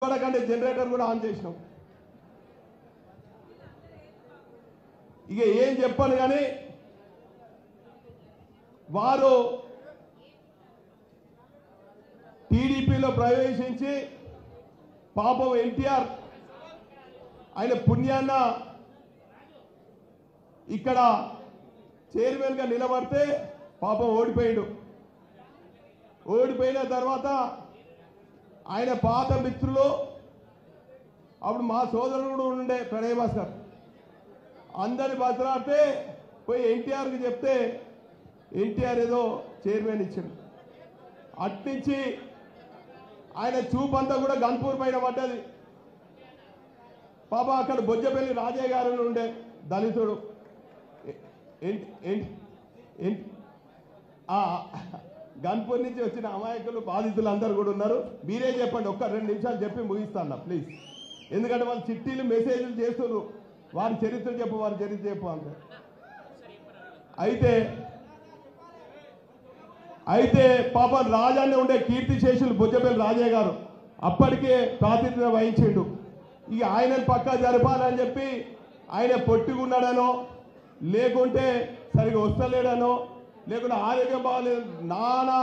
పడకండి జనరేటర్ కూడా ఆన్ చేసినాం. ఇక ఏం చెప్పాను కానీ వారు టీడీపీలో ప్రవేశించి పాపం ఎన్టీఆర్ ఆయన పుణ్యాన్న ఇక్కడ చైర్మన్గా నిలబడితే పాపం ఓడిపోయాడు. ఓడిపోయిన తర్వాత ఆయన పాత మిత్రులు అప్పుడు మా సోదరుడు ఉండే ప్రణయ్ భాస్కర్ అందరి బతలాడితే పోయి ఎన్టీఆర్కి చెప్తే ఎన్టీఆర్ ఏదో చైర్మన్ ఇచ్చాడు. అట్నుంచి ఆయన చూపంతా కూడా గన్పూర్ పైన పడ్డది. పాప అక్కడ బొజ్జపల్లి రాజయ్య గారు ఉండే దళితుడు గన్పూర్ నుంచి వచ్చిన అమాయకులు బాధితులు అందరూ కూడా ఉన్నారు. మీరే చెప్పండి, ఒక్క 2 నిమిషాలు చెప్పి ముగిస్తాను ప్లీజ్. ఎందుకంటే వాళ్ళు చిట్టీలు మెసేజ్లు చేస్తున్నారు, వారి చరిత్ర చెప్పు వారి చరిత్ర చెప్పు అంటారు. అయితే పాపం రాజాన్ని ఉండే కీర్తిశేషులు బుజ్జపల్లి రాజయ్య గారు అప్పటికే ప్రాతినిధ్యం వహించిండు. ఇక ఆయనను పక్కా జరపాలని చెప్పి ఆయన పొట్టుకున్నాడనో లేకుంటే సరిగా వస్తలేడనో లేకుంటే ఆరోగ్యం బాగాలేదు నానా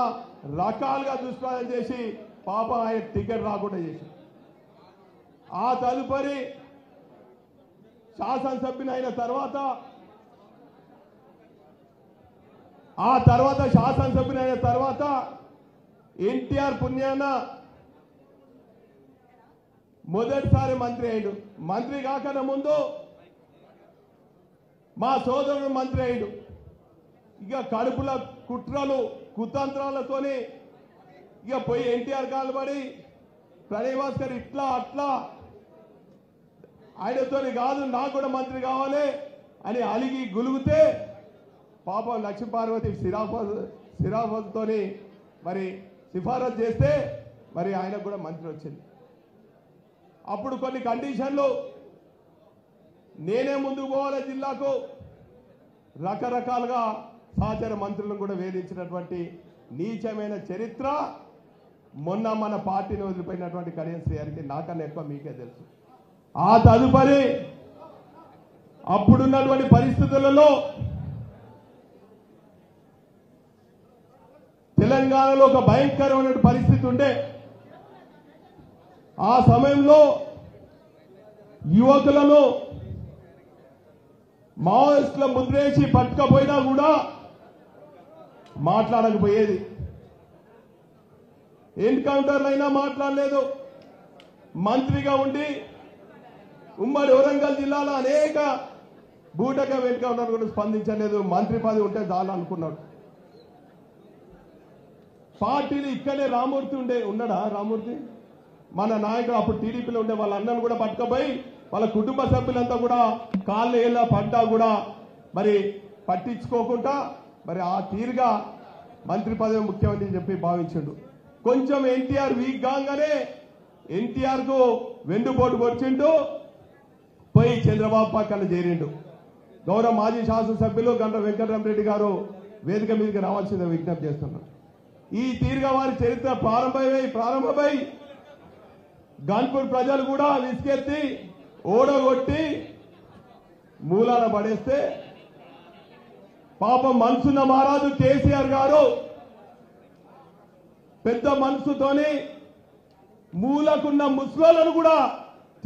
రకాలుగా దుష్ప్రచారం చేసి పాపం ఆయన టికెట్ రాకుండా చేసి ఆ తదుపరి శాసనసభ్యుని అయిన తర్వాత శాసనసభ్యుని అయిన తర్వాత ఎన్టీఆర్ పుణ్యాన మొదటిసారి మంత్రి అయ్యాడు. మంత్రి కాకన్నా ముందు మా సోదరుడు మంత్రి అయ్యాడు. ఇక కడుపుల కుట్రలు కుతంత్రాలతోని ఇక పోయి ఎన్టీఆర్ కాలబడి ప్రణయ్ భాస్కర్ ఇట్లా అట్లా ఆయనతోని కాదు నాకు కూడా మంత్రి కావాలి అని అలిగి గులుగుతే పాపం లక్ష్మీపార్వతి సిరాఫతోని మరి సిఫారసు చేస్తే మరి ఆయనకు కూడా మంత్రి వచ్చింది. అప్పుడు కొన్ని కండిషన్లు నేనే ముందుకు పోవాలి జిల్లాకు రకరకాలుగా సహచర మంత్రులను కూడా వేధించినటువంటి నీచమైన చరిత్ర మొన్న మన పార్టీని వదిలిపోయినటువంటి కళ్యాణ్ శ్రీ గారికి నాకన్నా ఎక్కువ మీకే తెలుసు. ఆ తదుపరి అప్పుడున్నటువంటి పరిస్థితులలో తెలంగాణలో ఒక భయంకరమైన పరిస్థితి ఉండే. ఆ సమయంలో యువకులను మావోయిస్టుల ముద్రేసి పట్టుకపోయినా కూడా మాట్లాడకపోయేది. ఎన్కౌంటర్లు అయినా మాట్లాడలేదు. మంత్రిగా ఉండి ఉమ్మడి వరంగల్ జిల్లాలో అనేక బూటకం ఎన్కౌంటర్ కూడా స్పందించలేదు. మంత్రి పదవి ఉంటే చాలు అనుకున్నాడు. పార్టీలు ఇక్కడే రామూర్తి ఉన్నాడా రామూర్తి మన నాయకుడు అప్పుడు టీడీపీలో ఉండే వాళ్ళ అన్నను కూడా పట్టుకపోయి వాళ్ళ కుటుంబ సభ్యులంతా కూడా కాళ్ళు ఏళ్ళ పడ్డా కూడా మరి పట్టించుకోకుండా మరి ఆ తీరుగా మంత్రి పదవి ముఖ్యమంత్రి చెప్పి భావించాడు. కొంచెం ఎన్టీఆర్ వీక్ కాగానే ఎన్టీఆర్ కు వెన్నుపోటు పొడిచిండు, పోయి చంద్రబాబు పక్కన చేరిండు. గౌరవ మాజీ శాసనసభ్యులు గంట వెంకటరామరెడ్డి గారు వేదిక మీదకి రావాల్సిందే విజ్ఞప్తి చేస్తున్నారు. ఈ తీరుగా వారి చరిత్ర ప్రారంభమై గన్పూర్ ప్రజలు కూడా విసికెత్తి ఓడగొట్టి మూలాన పడేస్తే పాపం మనసున్న మహారాజు కేసీఆర్ గారు పెద్ద మనసుతోని మూలకున్న ముస్లింలను కూడా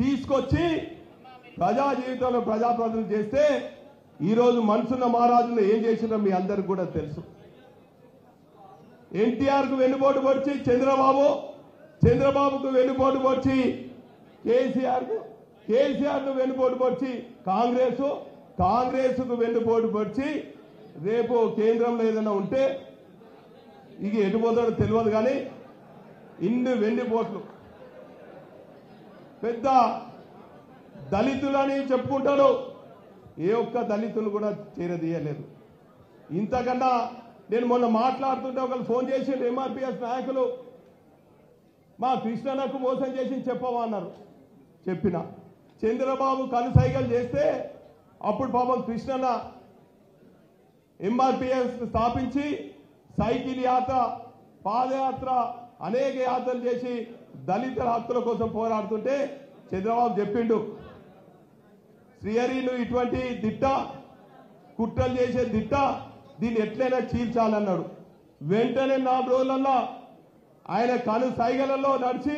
తీసుకొచ్చి ప్రజా జీవితంలో ప్రజాప్రతినిధులు చేస్తే ఈరోజు మనసున్న మహారాజులు ఏం చేసినా మీ అందరికి కూడా తెలుసు. ఎన్టీఆర్ కు వెన్నుపోటు పొడిచి చంద్రబాబుకు వెన్నుపోటు పొడిచి కేసీఆర్ కు వెన్నుపోటు పొడిచి కాంగ్రెస్ కు వెన్నుపోటు పొడిచి రేపు కేంద్రంలో ఏదైనా ఉంటే ఇక ఎటుపోతాడో తెలియదు కానీ ఇన్ని వెన్నుపోట్లు పెద్ద దళితులని చెప్పుకుంటాడు. ఏ ఒక్క దళితులు కూడా చేరదీయలేదు. ఇంతకన్నా నేను మొన్న మాట్లాడుతుంటే ఒకరు ఫోన్ చేసి ఎంఆర్పీఎస్ నాయకులు మా కృష్ణన్నకు మోసం చేసి చెప్పవా అన్నారు. చెప్పిన చంద్రబాబు కనుసైగలు చేస్తే అప్పుడు పాపం కృష్ణన్న ఎంఆర్పీఎస్ స్థాపించి సైకిల్ యాత్ర పాదయాత్ర అనేక యాత్రలు చేసి దళితుల హక్కుల కోసం పోరాడుతుంటే చంద్రబాబు చెప్పిండు, శ్రీహరి నువ్వు ఇటువంటి దిట్ట, కుట్రలు చేసే దిట్ట, దీన్ని ఎట్లయినా చీల్చాలన్నాడు. వెంటనే 4 రోజులలో ఆయన కను సైగలలో నడిచి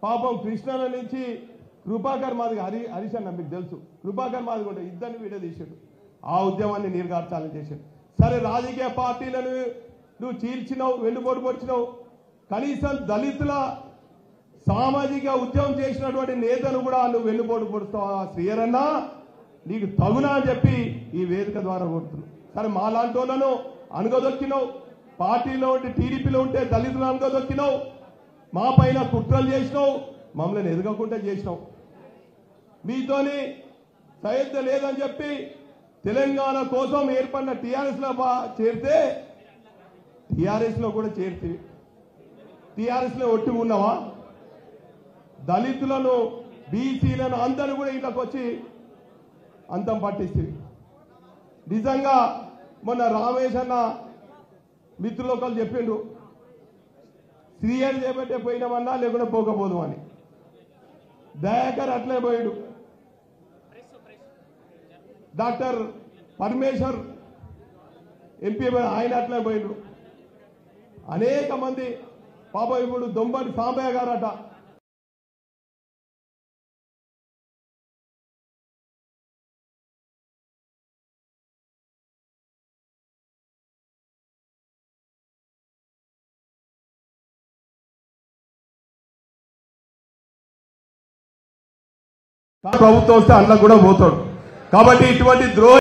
పాపం కృష్ణల నుంచి కృపాకర్ మాదిగ హరీష్ అన్న మీకు తెలుసు, కృపాకర్ మాదిగ కూడా ఇద్దరిని విడదీశాడు. ఆ ఉద్యమాన్ని నీరుగార్చాలని చేశాడు. సరే రాజకీయ పార్టీలను నువ్వు చీల్చినావు, వెన్నుపోటు పొడిచినావు, కనీసం దళితుల సామాజిక ఉద్యమం చేసినటువంటి నేతను కూడా నువ్వు వెన్నుపోటు పొడుస్తావా శ్రీహరన్న, నీకు తగునా అని చెప్పి ఈ వేదిక ద్వారా కోరుతున్నావు. సరే మాలాంటి వాళ్ళను అనుగదొక్కినావు, పార్టీలో ఉంటే టీడీపీలో ఉంటే దళితులను అనుగదొక్కినావు, మా పైన కుట్రలు చేసినావు, మమ్మల్ని ఎదగకుండా చేసినావు. మీతోని సయోధ్య లేదని చెప్పి తెలంగాణ కోసం ఏర్పడిన టీఆర్ఎస్ లో చేరితే టీఆర్ఎస్ లో కూడా చేరితే టీఆర్ఎస్ లో ఒట్టి ఉన్నావా? దళితులను బీసీలను అందరూ కూడా ఇంట్లోకి వచ్చి అంతం పట్టిస్తుంది. నిజంగా మొన్న రామేష్ అన్న మిత్రులు ఒకరు చెప్పిండు, శ్రీహరి చేపట్టే పోయినామన్నా లేకుండా పోకపోదు అని. దయాకర్ అట్లే పోయాడు, డాక్టర్ పరమేశ్వర్ ఎంపీ ఆయన అట్లే పోయిండు, అనేక మంది. పాప ఇప్పుడు దొంబటి సాంబయ్య గారట ప్రభుత్వం వస్తే అందులో కూడా పోతాడు. కాబట్టి ఇటువంటి ద్రోహ